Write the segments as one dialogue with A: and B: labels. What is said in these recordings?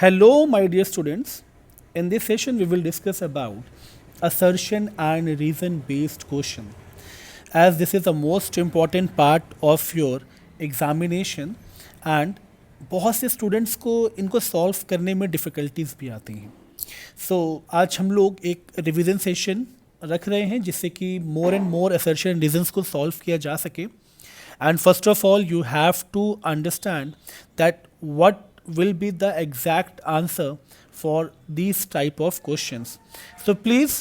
A: Hello, my dear students. In this session, we will discuss about assertion and reason-based question. As this is the most important part of your examination and बहुत से students को इनको solve करने में difficulties भी आती हैं. आज हम लोग एक रिवीजन सेशन रख रहे हैं जिससे कि more and more assertion reasons को सॉल्व किया जा सके. And first of all, you have to understand that what will be the exact answer for these type of questions. So please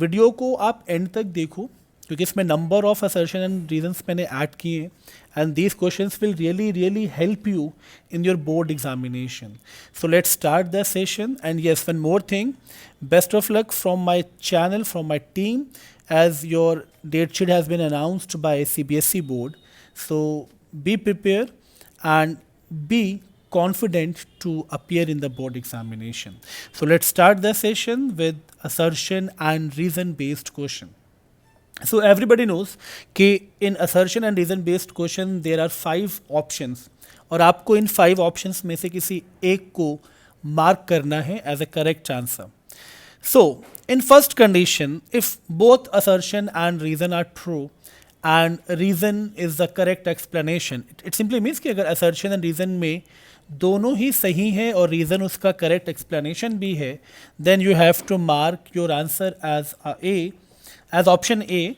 A: video को आप एंड तक देखो क्योंकि इसमें number of assertion and reasons मैंने ऐड किए हैं and these questions will really help you in your board examination. So let's start the session and yes one more thing, best of luck from my channel, from my team, as your date sheet has been announced by CBSE board. So be prepared and be confident to appear in the board examination. So let's start the session with assertion and reason based question. So everybody knows कि in assertion and reason based question there are 5 options और आपको इन 5 options में से किसी एक को mark करना है as a correct answer. So in first condition, if both assertion and reason are true and reason is the correct explanation, it simply means कि अगर assertion and reason में दोनों ही सही है और reason उसका correct explanation भी है, then you have to mark your answer as option A.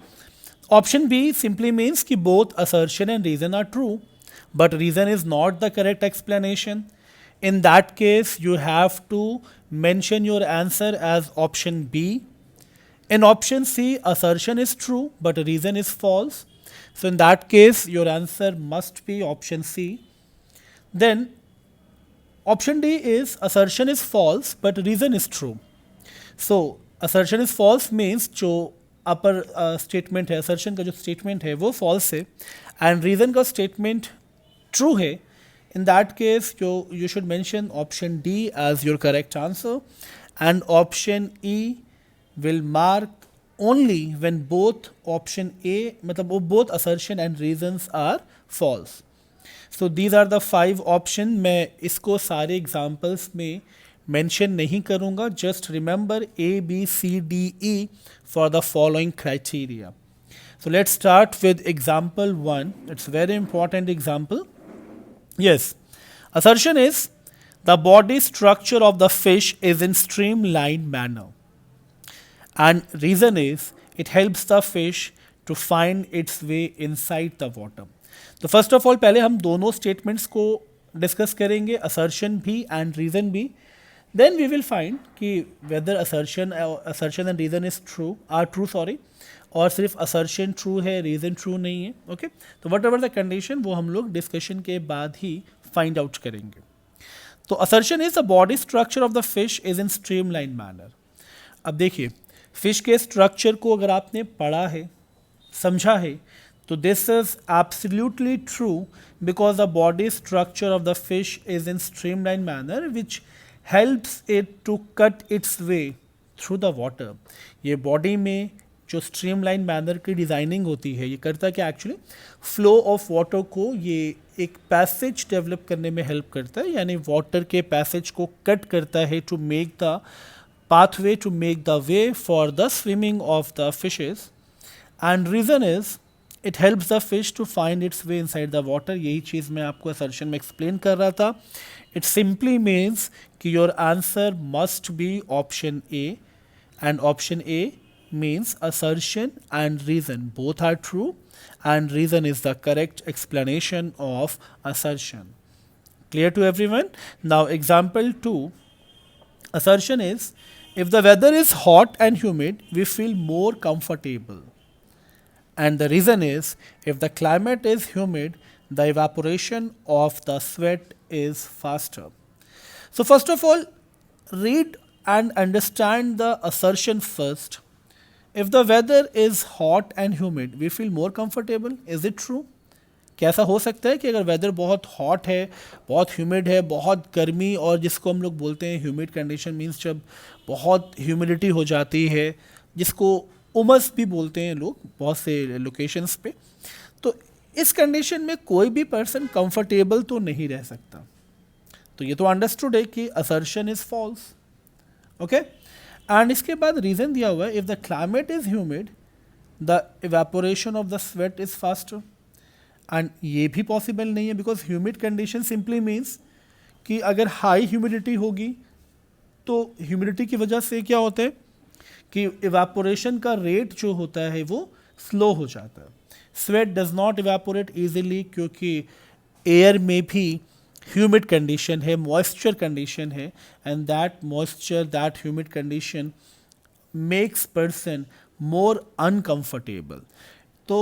A: Option B simply means कि both assertion and reason are true, but reason is not the correct explanation. In that case, you have to mention your answer as option B. In option C, assertion is true, but reason is false. So in that case, your answer must be option C. Then option D is assertion is false, but reason is true. So assertion is false means जो अपर statement है, assertion का जो statement है वो false है and reason का statement true है. In that case, you should mention option D as your correct answer, and option E will mark only when both option A, मतलब both assertion and reasons are false. So these are the 5 option. मैं इसको सारे examples में mention नहीं करूँगा. Just remember A, B, C, D, E for the following criteria. So let's start with example 1. It's very important example. Yes, assertion is the body structure of the fish is in streamlined manner, and reason is it helps the fish to find its way inside the water. तो first of all पहले हम दोनों statements को discuss करेंगे, assertion भी and reason भी. Then we will find कि whether assertion and reason is true और सिर्फ असर्शन ट्रू है, रीज़न ट्रू नहीं है. ओके, तो वट एवर द कंडीशन वो हम लोग डिस्कशन के बाद ही फाइंड आउट करेंगे. तो assertion is the body structure of the fish is in streamline manner. अब देखिए, फिश के स्ट्रक्चर को अगर आपने पढ़ा है, समझा है, तो this is absolutely true because the body structure of the fish is in streamline manner which helps it to cut its way through the water. ये बॉडी में जो स्ट्रीमलाइन मैनर की डिज़ाइनिंग होती है, ये करता क्या एक्चुअली फ्लो ऑफ वाटर को ये एक पैसेज डेवलप करने में हेल्प करता है, यानी वाटर के पैसेज को कट करता है to make the pathway, to make the way for the swimming of the fishes. And reason is it helps the fish to find its way inside the water. यही चीज़ मैं आपको assertion में explain कर रहा था. इट सिंपली मीन्स कि your answer must be option A, and option A means assertion and reason both are true and reason is the correct explanation of assertion. Clear to everyone? Now example 2, assertion is if the weather is hot and humid we feel more comfortable, and the reason is if the climate is humid the evaporation of the sweat is faster. So first of all, read and understand the assertion first. If the weather is hot and humid, we feel more comfortable. Is it true? क्या ऐसा हो सकता है कि अगर weather बहुत hot है, बहुत ह्यूमिड है, बहुत गर्मी, और जिसको हम लोग बोलते हैं ह्यूमिड कंडीशन मीन्स जब बहुत ह्यूमिडिटी हो जाती है, जिसको उमस भी बोलते हैं लोग बहुत से लोकेशंस पे, तो इस कंडीशन में कोई भी पर्सन कंफर्टेबल तो नहीं रह सकता. तो ये तो अंडरस्टूड है कि assertion is false. Okay, and इसके बाद रीजन दिया हुआ है, if the climate is humid the evaporation of the sweat is faster. And ये भी पॉसिबल नहीं है, because humid condition simply means कि अगर हाई ह्यूमिडिटी होगी तो ह्यूमिडिटी की वजह से क्या होता है कि इवेपोरेशन का रेट जो होता है वो स्लो हो जाता है. Sweat does not evaporate easily, क्योंकि एयर में भी ह्यूमिड कंडीशन है, मॉइस्चर कंडीशन है, and that moisture, that humid condition makes person more uncomfortable. तो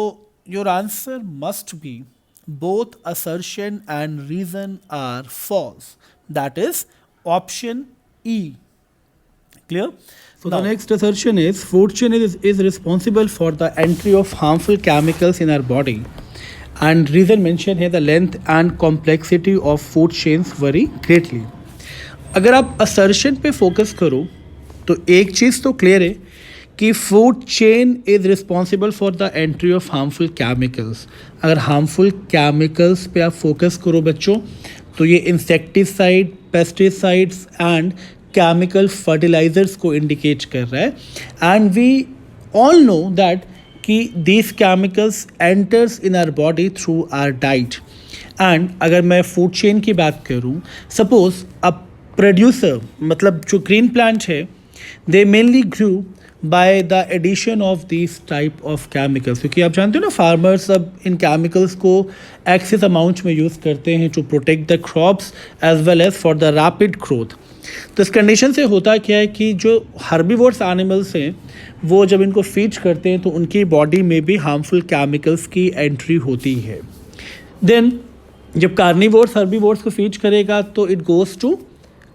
A: your answer must be both assertion and reason are false. That is option E. Clear? So now, the next assertion is food chain is responsible for the entry of harmful chemicals in our body. And reason mentioned here, the length and complexity of food chains vary greatly. अगर आप assertion पे focus करो तो एक चीज़ तो clear है कि food chain is responsible for the entry of harmful chemicals. अगर हार्मफुल केमिकल्स पे आप फोकस करो बच्चों, तो ये insecticide, pesticides and chemical fertilizers को इंडिकेट कर रहा है. And we all know that कि these chemicals enters in our body through our diet. And अगर मैं फूड चेन की बात करूँ, सपोज अ प्रोड्यूसर, मतलब जो ग्रीन प्लांट है, they mainly grew by the addition of this type of chemicals. क्योंकि आप जानते हो ना, फार्मर्स अब इन केमिकल्स को एक्सेस अमाउंट में यूज़ करते हैं to protect the crops as well as for the rapid growth. तो इस कंडीशन से होता क्या है कि जो हर्बीवोर्स एनिमल्स हैं वो जब इनको फीड करते हैं तो उनकी बॉडी में भी हार्मफुल केमिकल्स की एंट्री होती है. देन जब कार्निवोर्स हर्बीवोर्स को फीड करेगा तो it goes to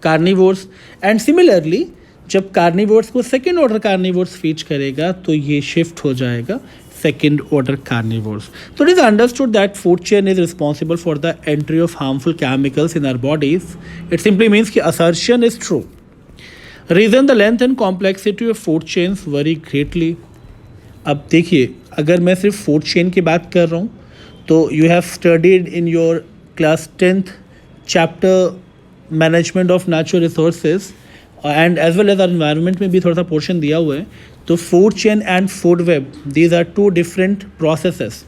A: carnivores. And similarly जब कार्निवोर्स को सेकेंड ऑर्डर कार्निवोर्स फीड करेगा तो ये शिफ्ट हो जाएगा सेकेंड ऑर्डर कार्निवोर्स. तो it is understood that food chain is responsible for the entry of harmful chemicals in our bodies. It simply means कि assertion is true. Reason the length and complexity of food chains vary greatly. अब देखिए, अगर मैं सिर्फ food chain की बात कर रहा हूँ तो you have studied in your class 10th chapter management of natural resources and as well as our environment में भी थोड़ा सा पोर्शन दिया हुआ है. तो food chain and food web, these are two different processes.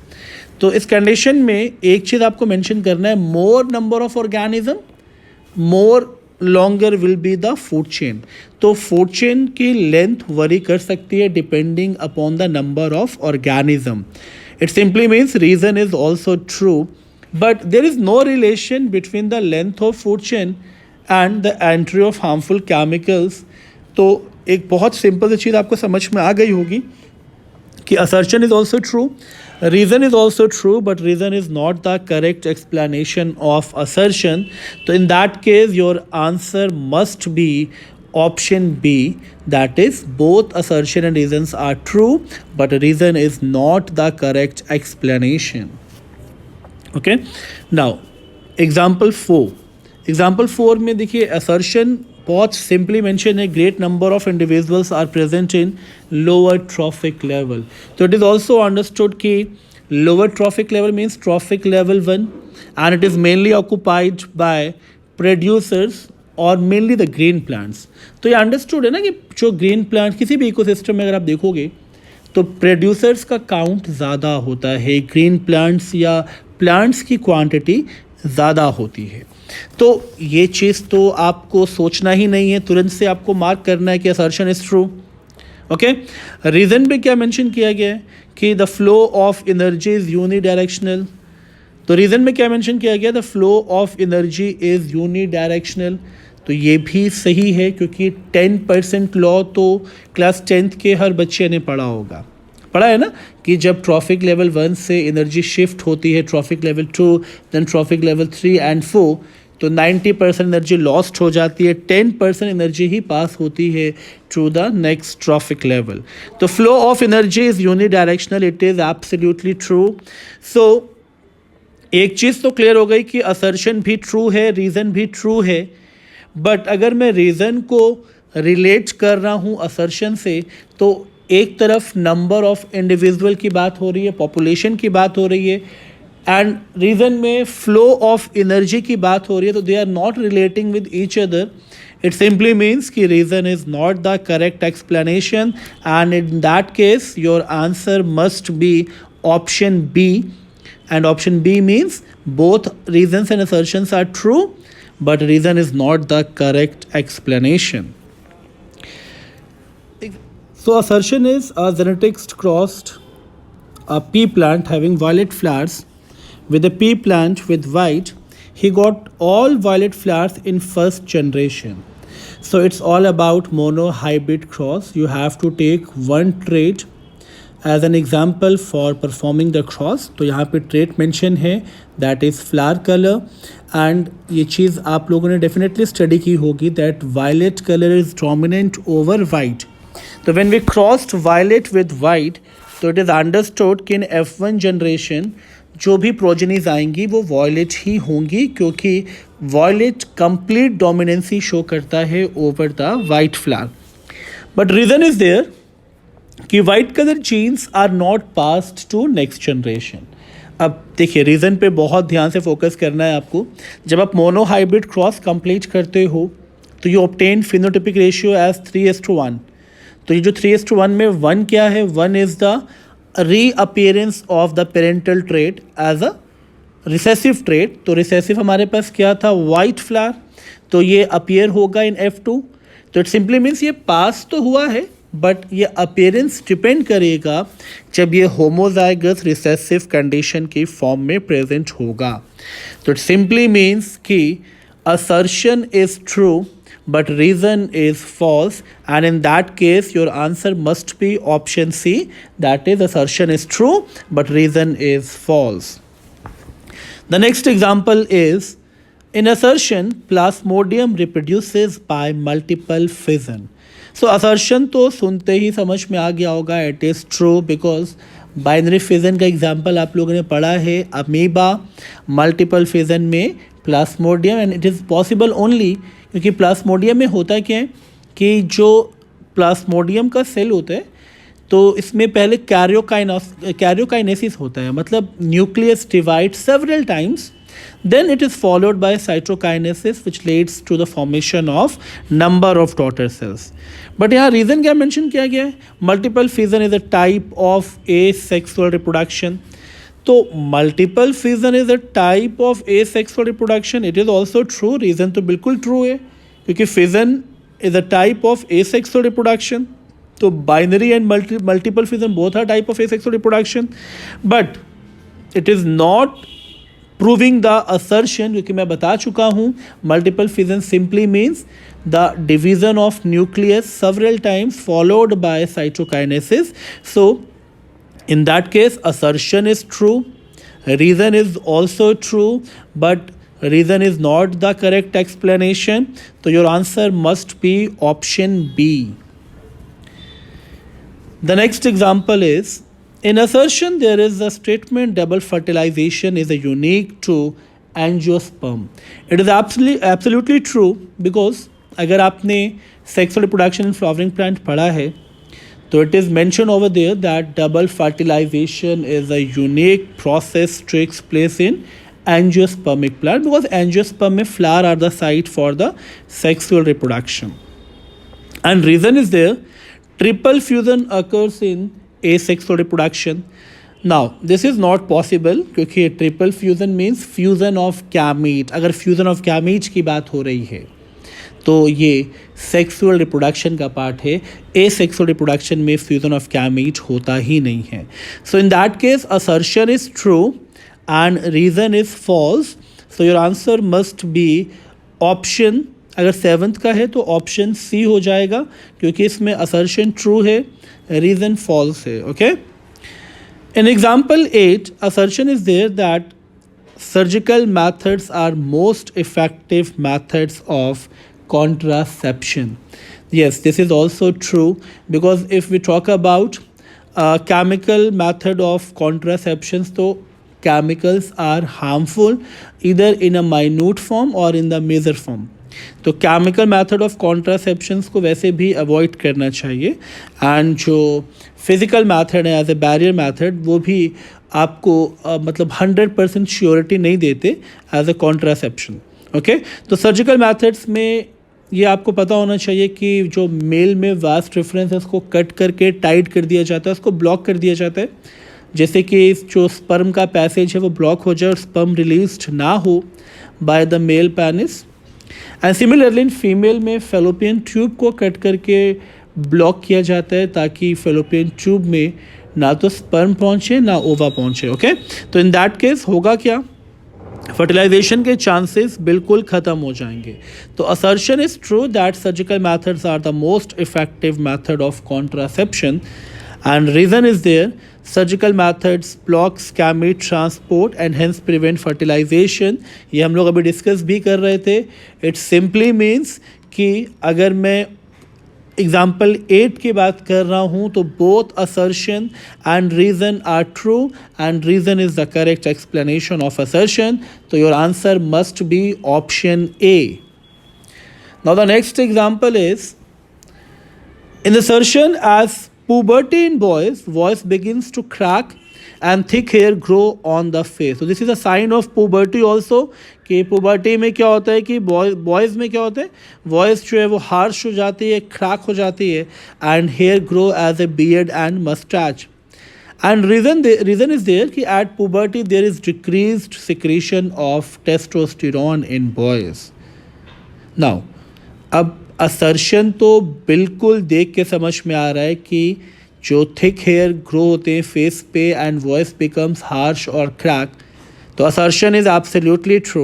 A: तो इस कंडीशन में एक चीज़ आपको मेंशन करना है, more number of organism more longer will be the food chain. तो फूड चेन की लेंथ वरी कर सकती है depending upon the number of organism. It simply means reason is also true, but there is no relation between the length of food chain and the entry of harmful chemicals. तो एक बहुत simple सी चीज़ आपको समझ में आ गई होगी कि assertion is also true, reason is also true, but reason is not the correct explanation of assertion. तो in that case your answer must be option B, that is both assertion and reasons are true but reason is not the correct explanation. Okay, now example 4. Example 4 में देखिए, assertion बहुत simply mention है, great number of individuals are present in lower trophic level. तो it is also understood कि lower trophic level means trophic level 1 and it is mainly occupied by producers और mainly the green plants. तो ये understood है ना कि जो green plant किसी भी इकोसिस्टम में अगर आप देखोगे तो प्रोड्यूसर्स का काउंट ज़्यादा होता है, ग्रीन प्लांट्स या प्लांट्स की क्वांटिटी ज़्यादा होती है. तो ये चीज़ तो आपको सोचना ही नहीं है, तुरंत से आपको मार्क करना है कि assertion is true. Okay, reason पे क्या मेंशन किया गया है कि the flow of energy is unidirectional. तो रीज़न में क्या मेंशन किया गया, the flow of energy is unidirectional. तो ये भी सही है क्योंकि 10% लॉ तो क्लास 10th के हर बच्चे ने पढ़ा है ना, कि जब ट्रॉफिक लेवल 1 से एनर्जी शिफ्ट होती है trophic level 2 then trophic level 3 and 4 तो 90% एनर्जी लॉस्ट हो जाती है, 10% एनर्जी ही पास होती है to the next trophic level. तो flow of energy is unidirectional, it is absolutely true. So एक चीज़ तो क्लियर हो गई कि असर्शन भी ट्रू है, रीज़न भी ट्रू है. बट अगर मैं रीज़न को रिलेट कर रहा हूँ असर्शन से, तो एक तरफ नंबर ऑफ इंडिविजुअल की बात हो रही है, पॉपुलेशन की बात हो रही है, एंड रीजन में फ्लो ऑफ एनर्जी की बात हो रही है, तो they are not relating with each other. It simply means कि reason is not the correct explanation, and in that case your answer must be option B, and option B means both reasons and assertions are true but reason is not the correct explanation. So assertion is a genetics crossed a pea plant having violet flowers with a pea plant with white. He got all violet flowers in first generation. So it's all about monohybrid cross. You have to take one trait as an example for performing the cross. तो यहाँ पे trait mention है, that is flower color, and ये चीज़ आप लोगों ने definitely study की होगी that violet color is dominant over white. तो when we crossed violet with white, तो it is understood कि in F1 generation जो भी प्रोजेनीज आएंगी वो वॉयलेट ही होंगी, क्योंकि वॉयलेट कंप्लीट डोमिनेंसी शो करता है over the white flower. But reason is there कि white colour genes are not passed to next generation. अब देखिए रीज़न पे बहुत ध्यान से फोकस करना है आपको. जब आप मोनोहाइब्रिड क्रॉस कंप्लीट करते हो तो you obtain phenotypic ratio as 3:1. तो ये जो 3:1 में 1 क्या है, 1 is the reappearance of the parental trait as a recessive trait. तो रिसेसिव हमारे पास क्या था, वाइट फ्लावर, तो ये अपीयर होगा इन F2. तो इट सिंपली मीन्स ये पास तो हुआ है बट ये अपीयरेंस डिपेंड करेगा जब ये होमोजाइगस रिसेसिव कंडीशन की फॉर्म में प्रेजेंट होगा. तो इट सिंपली मीन्स कि assertion is true but reason is false, and in that case your answer must be option C, that is assertion is true but reason is false. The next example is in assertion plasmodium reproduces by multiple fission. So assertion तो सुनते ही समझ में आ गया होगा, it is true because binary fission का example आप लोगों ने पढ़ा है, अमीबा मल्टीपल फिजन में plasmodium, and it is possible only क्योंकि प्लास्मोडियम में होता क्या है कि जो प्लास्मोडियम का सेल होता है तो इसमें पहले कैरियोकाइनेसिस होता है, मतलब nucleus divide several times, then it is followed by cytokinesis which leads to the formation of number of daughter cells. But यहाँ reason क्या mention किया गया है, multiple fission is a type of asexual reproduction. तो multiple fission is a type of asexual reproduction. It is also true, reason तो बिल्कुल true है क्योंकि fission is a type of asexual reproduction. तो binary and multiple fission both are type of asexual reproduction, but it is not proving the assertion, क्योंकि मैं बता चुका हूँ multiple fission simply means the division of nucleus several times followed by cytokinesis. So in that case assertion is true, reason is also true, but reason is not the correct explanation. So your answer must be option B. The next example is in assertion there is a statement double fertilization is a unique to angiosperm. It is absolutely true because अगर आपने sexual reproduction in flowering plant पढ़ा है तो it is mentioned over there that double fertilization is a unique process takes place in angiospermic plant because angiosperm में flower are the site for the sexual reproduction. And reason is there, triple fusion occurs in asexual reproduction. Now this is not possible क्योंकि triple fusion means fusion of gamete. अगर fusion of gametes की बात हो रही है तो ये sexual reproduction का पार्ट है. एसेक्सुअल रिप्रोडक्शन में फ्यूजन ऑफ गैमीट होता ही नहीं है. So in that case assertion is true and reason is false. So your answer must be option, अगर 7th का है तो ऑप्शन सी हो जाएगा क्योंकि इसमें असर्शन ट्रू है, रीज़न फॉल्स है. Okay, in example 8 assertion is there that surgical methods are most effective methods of contraception. Yes, this is also true because if we talk about chemical method of contraceptions, so chemicals are harmful either in a minute form or in the major form. तो chemical method of कॉन्ट्रासेप्शंस को वैसे भी avoid करना चाहिए, and जो physical method है as a barrier method वो भी आपको मतलब 100% श्योरिटी नहीं देते एज ए कॉन्ट्रासेप्शन। ओके, तो सर्जिकल मेथड्स में ये आपको पता होना चाहिए कि जो मेल में वास्ट रेफरेंस है उसको कट करके टाइट कर दिया जाता है, उसको ब्लॉक कर दिया जाता है, जैसे कि जो स्पर्म का पैसेज है वो ब्लॉक हो जाए और स्पर्म रिलीज्ड ना हो by the male penis. And similarly in female में फेलोपियन ट्यूब को कट करके ब्लॉक किया जाता है ताकि फेलोपियन ट्यूब में ना तो स्पर्म पहुंचे ना ओवा पहुंचे। ओके, तो इन दैट केस होगा क्या, फर्टिलाइजेशन के चांसेस बिल्कुल ख़त्म हो जाएंगे। तो assertion is true that surgical methods are the most effective method of contraception, and reason is there surgical methods blocks gamete transport and hence prevent fertilisation. ये हम लोग अभी डिस्कस भी कर रहे थे। इट सिंपली मीन्स कि अगर मैं एग्जाम्पल 8 की बात कर रहा हूँ तो both assertion and reason are true and reason is the correct explanation of assertion, तो your answer must be option A. Now the next example is in assertion as puberty in boys, voice begins to crack and thick hair grow on the face. So this is a sign of puberty also, कि puberty में क्या होता है कि boys में क्या होता है, voice जो है वो harsh हो जाती है, crack हो जाती है, and hair grow as a beard and mustache. And reason is there कि at puberty there is decreased secretion of testosterone in boys. Now अब असर्शन तो बिल्कुल देख के समझ में आ रहा है कि जो थिक हेयर ग्रो होते हैं फेस पे एंड वॉइस बिकम्स हार्श और क्रैक, तो assertion is absolutely true.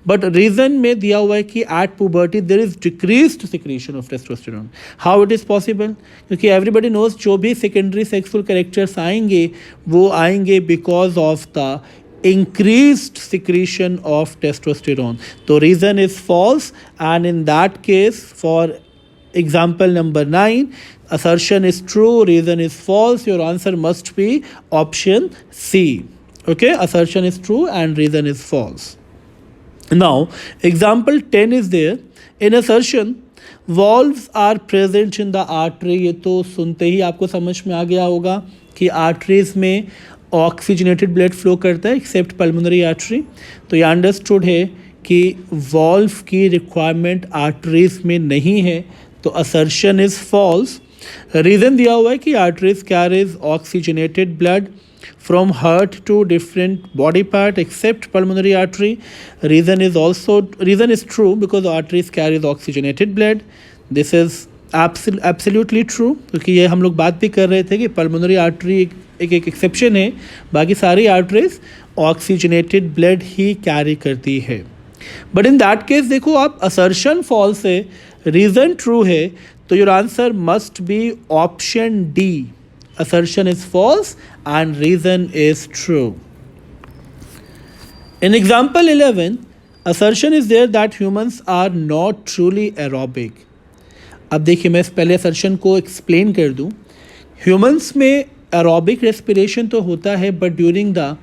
A: But reason में दिया हुआ है कि at puberty there is decreased secretion of testosterone. How it is possible, क्योंकि एवरीबडी नोज जो भी सेकेंडरी सेक्सुअल कैरेक्टर्स आएंगे वो आएंगे because of the increased secretion of testosterone. So reason is false, and in that case for example number 9 assertion is true, reason is false, your answer must be option C. Okay, assertion is true and reason is false. Now example 10 is there. In assertion valves are present in the artery, ये तो सुनते ही आपको समझ में आ गया होगा कि arteries में ऑक्सीजनेटेड ब्लड फ्लो करता है एक्सेप्ट पल्मोनरी आर्टरी। तो ये अंडरस्टूड है कि वॉल्व की रिक्वायरमेंट आर्टरीज में नहीं है, तो असर्शन इज फॉल्स। रीज़न दिया हुआ है कि arteries carries oxygenated blood from heart to different body part except pulmonary artery. Reason is true because arteries carries oxygenated blood. This is absolutely true, क्योंकि ये हम लोग बात भी कर रहे थे कि पल्मोनरी आर्टरी एक एक्सेप्शन है, बाकी सारी आर्टरीज ऑक्सीजनेटेड ब्लड ही कैरी करती है। बट इन दैट केस देखो आप असर्शन फॉल्स है, रीज़न ट्रू है, तो your answer must be option D, assertion is false and reason is true. In example 11, assertion is there that humans are not truly aerobic. अब देखिए मैं पहले assertion को एक्सप्लेन कर दूं। ह्यूमंस में एरोबिक रेस्पिरेशन तो होता है, but during the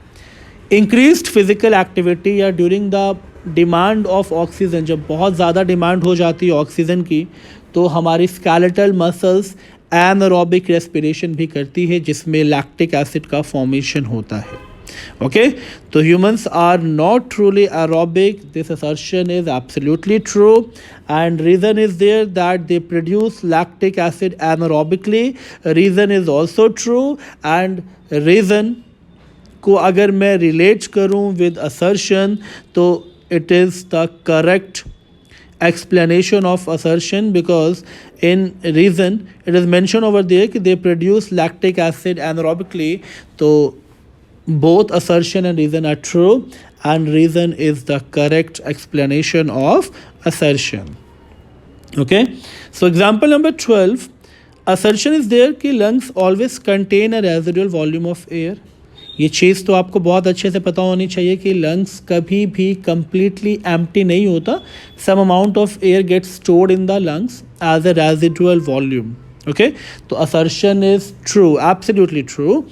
A: increased physical activity या during the demand of oxygen, जब बहुत ज़्यादा डिमांड हो जाती है ऑक्सीजन की, तो हमारी स्केलेटल मसल्स एनारोबिक रेस्पिरेशन भी करती है जिसमें लैक्टिक एसिड का फॉर्मेशन होता है। ओके, तो humans are not truly aerobic, this assertion is absolutely true, and reason is there that they produce lactic acid anaerobically. Reason is also true, and reason को अगर मैं रिलेट करूँ with assertion तो it is the correct explanation of assertion, because in reason it is mentioned over there कि they produce lactic acid anaerobically, so both assertion and reason are true and reason is the correct explanation of assertion. Okay, so example number 12, assertion is there कि lungs always contain a residual volume of air. ये चीज़ तो आपको बहुत अच्छे से पता होनी चाहिए कि लंग्स कभी भी कम्प्लीटली एम्प्टी नहीं होता, some amount of air gets stored in the lungs as a residual volume. Okay, तो assertion is true, absolutely true,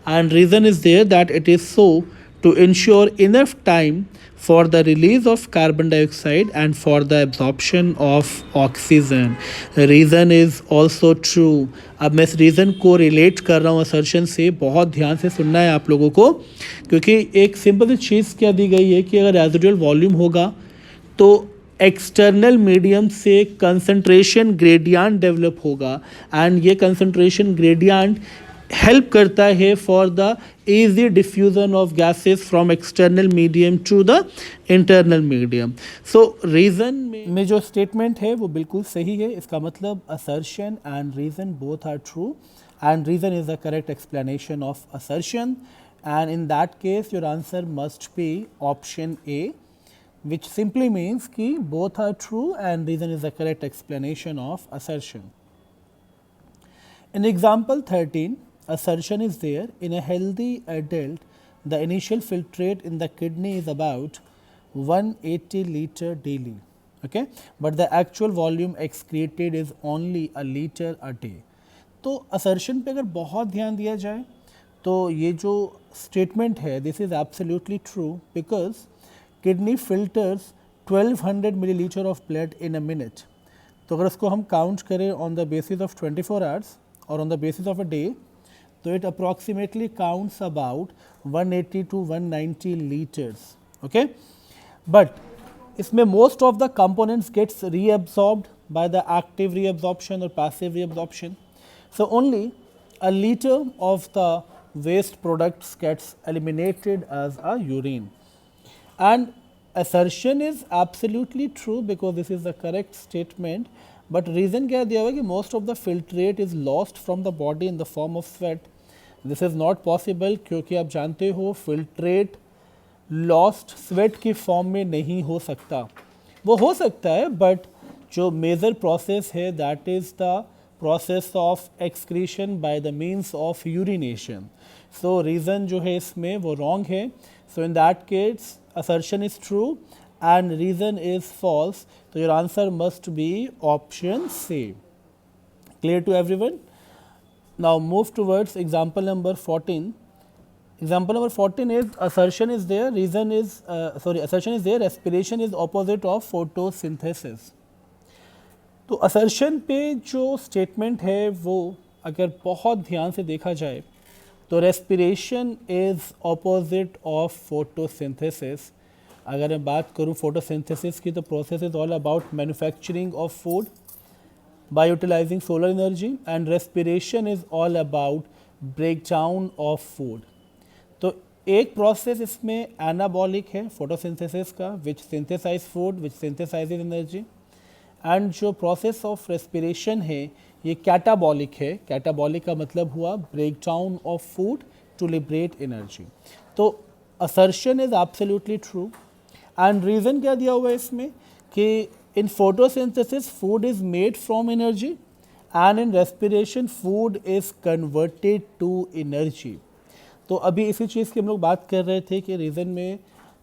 A: and reason is there that it is so to ensure enough time for the release of carbon dioxide and for the absorption of oxygen. Reason is also true. अब मैं इस reason को relate कर रहा हूँ assertion से, बहुत ध्यान से सुनना है आप लोगों को, क्योंकि एक सिंपल सी चीज़ क्या दी गई है कि अगर रेजिडुअल वॉल्यूम होगा तो एक्सटर्नल मीडियम से कंसंट्रेशन ग्रेडियंट डेवलप होगा, एंड ये कंसंट्रेशन ग्रेडियंट हेल्प करता है for the easy diffusion of gases from external medium to the internal medium. So reason में जो statement है वो बिल्कुल सही है. इसका मतलब assertion and reason both are true, and reason is the correct explanation of assertion, and in that case your answer must be option A, which simply means कि both are true and reason is the correct explanation of assertion. In example 13, assertion is there. In a healthy adult, the initial filtrate in the kidney is about 180 liter daily, okay, but the actual volume excreted is only a liter a day. तो assertion पे अगर बहुत ध्यान दिया जाए तो ये जो statement है, this is absolutely true because kidney filters 1200 milliliter of blood in a minute. तो अगर उसको हम count करें on the basis of 24 hours or on the basis of a day, so it approximately counts about 180 to 190 liters, okay, but इसमें most of the components gets reabsorbed by the active reabsorption or passive reabsorption, so only a liter of the waste products gets eliminated as a urine. And assertion is absolutely true because this is the correct statement, but reason क्या दिया हुआ है कि most of the filtrate is lost from the body in the form of sweat. This is not possible क्योंकि आप जानते हो filtrate lost sweat की फॉर्म में नहीं हो सकता. वो हो सकता है बट जो मेजर प्रोसेस है that is the process of excretion by the means of urination. So reason जो है इसमें वो रॉन्ग है. So in that case assertion is true and reason is false. So your answer must be option C. Clear to everyone? Now move towards example number 14. Example number 14 is assertion is there, reason is assertion is there, respiration is opposite of photosynthesis. तो assertion पे जो statement है वो अगर बहुत ध्यान से देखा जाए तो respiration is opposite of photosynthesis. अगर मैं बात करूँ photosynthesis की तो process is all about manufacturing of food by utilizing solar energy, and respiration is all about breakdown of food. तो एक प्रोसेस इसमें एनाबॉलिक है फोटोसिंथेसिस का, which synthesize food, which synthesizes energy, and जो प्रोसेस ऑफ रेस्पिरेशन है ये catabolic है. Catabolic का मतलब हुआ breakdown of food to liberate energy. तो assertion is absolutely true, and reason क्या दिया हुआ है इसमें कि in photosynthesis food is made from energy and in respiration food is converted to energy. तो अभी इसी चीज़ की हम लोग बात कर रहे थे कि रीज़न में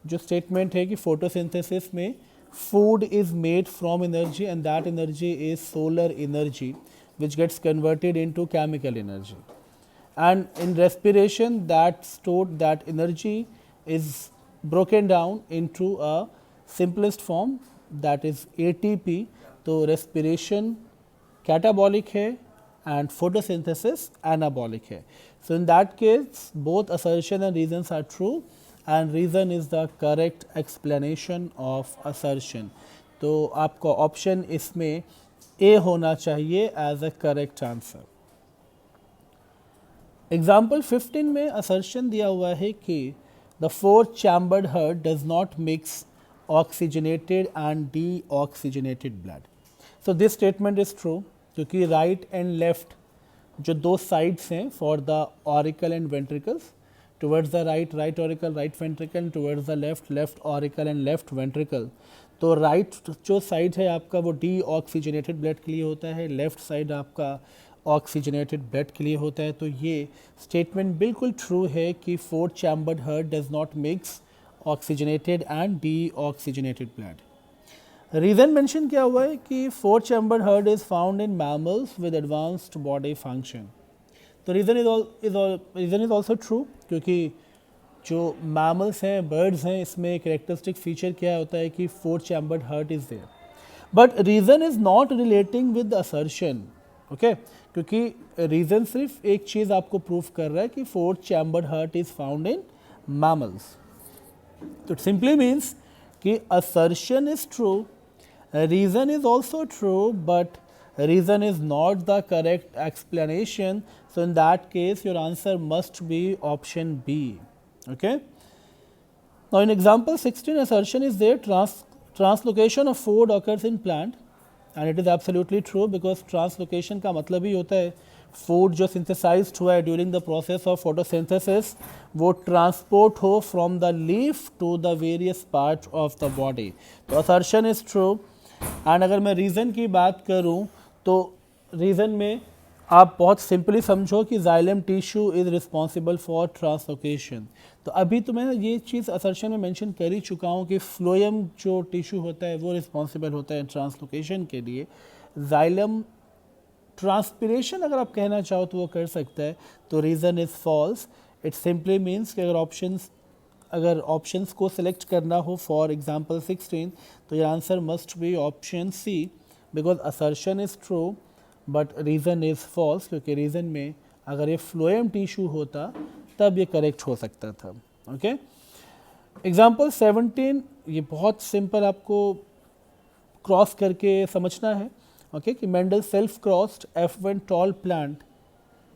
A: जो स्टेटमेंट है कि फोटोसिंथेसिस में food is made from energy and that energy is solar energy which gets converted into chemical energy, and in respiration that energy is broken down into a simplest form, that is ATP. तो respiration catabolic है and photosynthesis anabolic है. So in that case both assertion and reasons are true and reason is the correct explanation of assertion. तो आपका option इसमें A होना चाहिए as a correct answer. Example 15 में assertion दिया हुआ है कि the four chambered heart does not mix oxygenated and deoxygenated blood. So this statement is true क्योंकि right and left जो दो sides हैं for the auricle and ventricles, towards the right auricle right ventricle, towards the left auricle and left ventricle. तो right जो side है आपका वो deoxygenated blood के लिए होता है, left side आपका oxygenated blood के लिए होता है. तो ये statement बिल्कुल true है कि four chambered heart does not mix oxygenated and deoxygenated blood. Reason mention किया हुआ है कि four chambered heart is found in mammals with advanced body function. तो रीज़न इज ऑल्सो ट्रू क्योंकि जो मैमल्स हैं, बर्ड्स हैं, इसमें कैरेक्टरिस्टिक फीचर क्या होता है कि 4 chambered heart is there, but reason is not relating with assertion, okay, क्योंकि रीज़न सिर्फ एक चीज़ आपको प्रूव कर रहा है कि 4 chambered heart is found in mammals. तो इट सिंपली मीन्स कि assertion is true, reason is also true, but reason is not the correct explanation. So in that case, your answer must be option B. Okay. Now in example 16, assertion is there, translocation of food occurs in plant, and it is absolutely true because translocation का मतलब ही होता है food जो synthesised हुआ है during the process of photosynthesis वो transport हो from the leaf to the various part of the body. तो असर्शन इज ट्रू. एंड अगर मैं रीज़न की बात करूं तो रीज़न में आप बहुत सिंपली समझो कि xylem tissue is responsible for translocation. तो अभी तो मैं ये चीज़ असर्शन में मेंशन कर ही चुका हूँ कि फ्लोएम जो टिश्यू होता है वो रिस्पॉन्सिबल होता है ट्रांसलोकेशन के लिए. जाइलम ट्रांसपिरेशन अगर आप कहना चाहो तो वो कर सकता है. तो reason is false. It simply means कि अगर ऑप्शंस को सिलेक्ट करना हो फॉर एग्जांपल 16 तो ये answer must be option C because assertion is true but reason is false, क्योंकि रीज़न में अगर ये फ्लोएम टिश्यू होता तब ये करेक्ट हो सकता था. ओके. एग्जांपल 17 ये बहुत सिंपल आपको क्रॉस करके समझना है. ओके कि Mendel self crossed F1 tall plant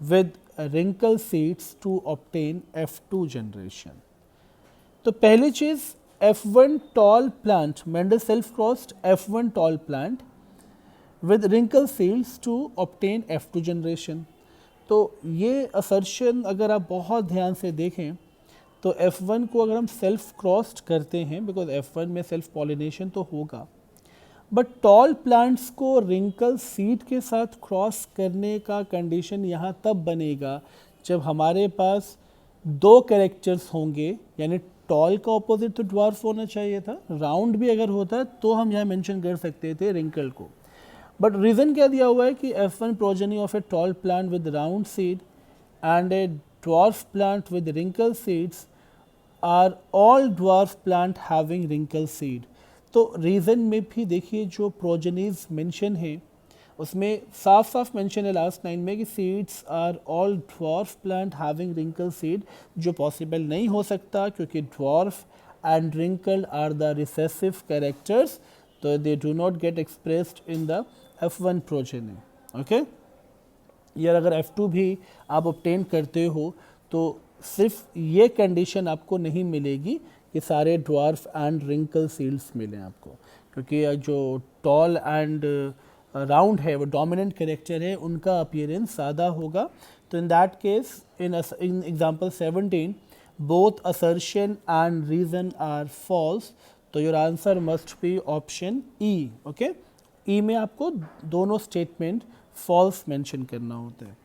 A: with wrinkle seeds to obtain F2 generation. तो पहली चीज़ F1 tall plant, Mendel self crossed F1 tall plant with wrinkle seeds to obtain F2 generation. तो ये assertion अगर आप बहुत ध्यान से देखें तो F1 को अगर हम सेल्फ क्रॉस्ड करते हैं बिकॉज F1 में सेल्फ पॉलिनेशन तो होगा, बट टॉल प्लांट्स को रिंकल सीड के साथ क्रॉस करने का कंडीशन यहाँ तब बनेगा जब हमारे पास दो कैरेक्टर्स होंगे. यानी टॉल का ऑपोजिट तो ड्वार्फ होना चाहिए था, राउंड भी अगर होता तो हम यहाँ मेंशन कर सकते थे रिंकल को. बट रीज़न क्या दिया हुआ है कि F1 progeny of a tall plant with round seed and a dwarf plant with wrinkle seeds are all dwarf plant having wrinkle seed. तो रीज़न में भी देखिए जो प्रोजेनीज मेंशन है उसमें साफ साफ मेंशन है लास्ट लाइन में कि seeds are all dwarf plant having wrinkle seed, जो पॉसिबल नहीं हो सकता क्योंकि dwarf and wrinkle are the recessive characters, तो they do not get expressed in the F1 progeny. Okay. यार अगर F2 भी आप ऑब्टेन करते हो तो सिर्फ ये कंडीशन आपको नहीं मिलेगी कि सारे ड्वार्फ एंड रिंकल सीड्स मिलें आपको, क्योंकि जो टॉल एंड राउंड है वो डोमिनेंट कैरेक्टर है, उनका अपीयरेंस सादा होगा. तो in that case in example 17 both assertion and reason are false. तो your answer must be option E. Okay. E में आपको दोनों स्टेटमेंट फॉल्स मेंशन करना होता है.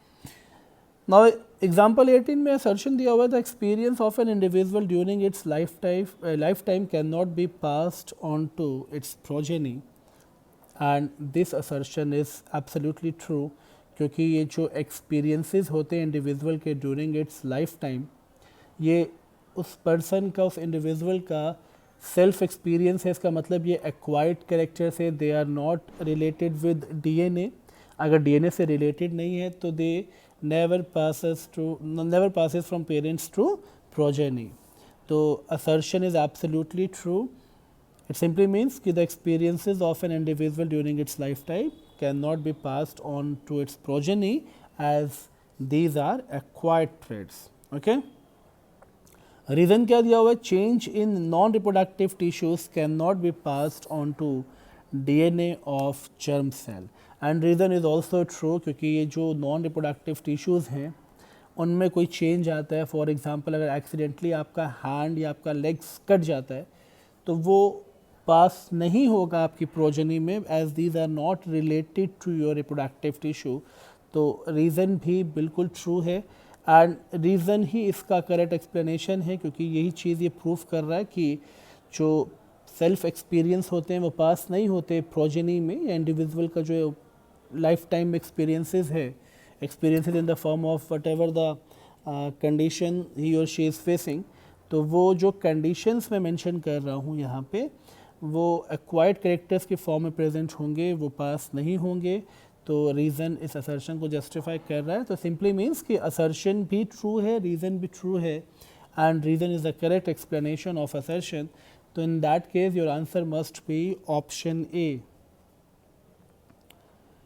A: नाउ एग्जाम्पल 18 में असर्शन दिया हुआ है the experience of an individual during its life time can not be passed on to its progeny, and this assertion is absolutely true क्योंकि ये जो एक्सपीरियंसेस होते हैं इंडिविजुअल के ड्यूरिंग इट्स लाइफ टाइम, ये उस पर्सन का, उस इंडिविजुअल का सेल्फ एक्सपीरियंस है. इसका मतलब ये एक्वायर्ड कैरेक्टर्स है, they are not related with DNA. अगर DNA से रिलेटेड नहीं है तो दे never passes from parents to progeny. तो assertion is absolutely true. It simply means कि the experiences of an individual during its lifetime cannot be passed on to its progeny as these are acquired traits. Okay. Reason क्या दिया हुआ है? Change in non reproductive tissues can not be passed on to DNA of germ cell. And reason is also true क्योंकि ये जो non reproductive tissues हैं उनमें कोई चेंज आता है. फॉर एग्जांपल अगर एक्सीडेंटली आपका हैंड या आपका लेग्स कट जाता है तो वो पास नहीं होगा आपकी प्रोजेनी में as these are not related to your reproductive tissue. तो रीज़न भी बिल्कुल ट्रू है एंड रीज़न ही इसका करेक्ट एक्सप्लेनेशन है क्योंकि यही चीज़ ये प्रूफ कर रहा है कि जो सेल्फ एक्सपीरियंस होते हैं वो पास नहीं होते प्रोजेनी में, या इंडिविजुअल का जो लाइफ टाइम एक्सपीरियंसेस है, experiences in the form of whatever the condition he और शी इज़ फेसिंग, तो वो जो कंडीशंस मैं मेंशन कर रहा हूँ यहाँ पे वो एक्वायर्ड कैरेक्टर्स के फॉर्म में प्रेजेंट होंगे, वो पास नहीं होंगे, तो रीज़न इस असर्शन को जस्टिफाई कर रहा है। तो सिंपली मीन्स कि असर्शन भी ट्रू है, रीज़न भी ट्रू है, and reason is the correct explanation of assertion. तो in that case your answer must be option A.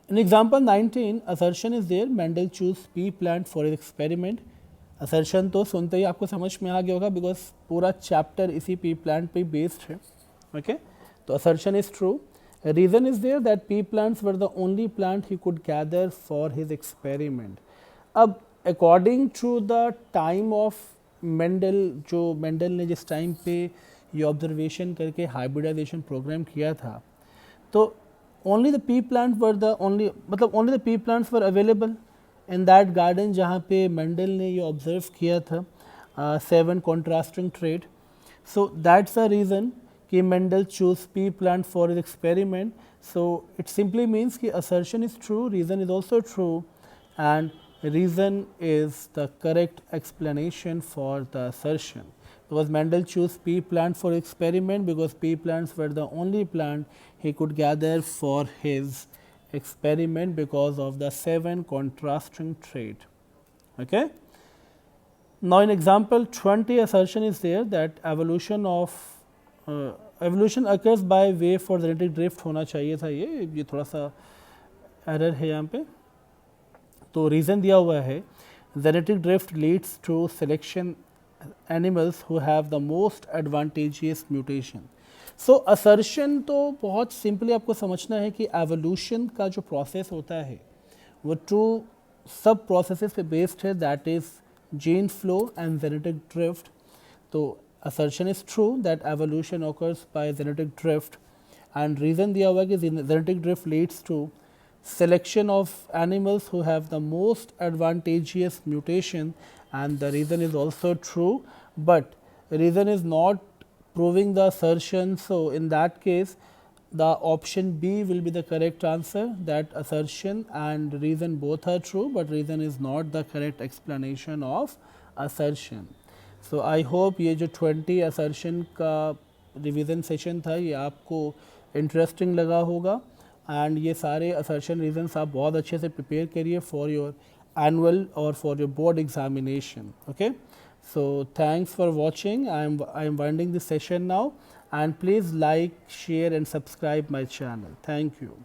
A: In example 19, assertion is there, Mendel choose pea plant for his experiment. Assertion तो सुनते ही आपको समझ में आ गया होगा because पूरा chapter इसी पी प्लांट पे बेस्ड है। ओके, तो assertion is true. Reason is there that pea plants were the only plant he could gather for his experiment. अब according to the time of Mendel, जो Mendel ने जिस time पे ये observation करके हाइब्रिडाइजेशन प्रोग्राम किया था, तो only the pea plant were the only मतलब only the pea plants were available in that garden जहाँ पे मेंडल ने ये ऑब्जर्व किया था 7 contrasting trait. So that's the reason कि Mendel choose pea plant for his experiment. So it simply means कि assertion is true, reason is also true, and reason is the correct explanation for the assertion. Because Mendel chose pea plant for experiment because pea plants were the only plant he could gather for his experiment because of the 7 contrasting trait. Okay. Now in example 20, assertion is there that evolution occurs by way for genetic drift होना चाहिए था, ये थोड़ा सा error है यहाँ पे। तो रीज़न दिया हुआ है genetic drift leads to selection animals who have the most advantageous mutation. So assertion तो बहुत सिंपली आपको समझना है कि एवोल्यूशन का जो प्रोसेस होता है वो टू सब प्रोसेसेस पे बेस्ड है, that is gene flow and genetic drift. तो assertion is true that evolution occurs by genetic drift, and reason दिया हुआ है कि genetic drift leads to selection of animals who have the most advantageous mutation, and the reason is also true, but reason is not proving the assertion. So in that case the option B will be the correct answer, that assertion and reason both are true but reason is not the correct explanation of assertion. So I hope ये जो 20 assertion का revision session था ये आपको interesting लगा होगा, and ये सारे assertion reasons आप बहुत अच्छे से प्रिपेयर करिए for your annual or for your board examination. Okay, so thanks for watching. I am winding this session now, and please like, share and subscribe my channel. Thank you.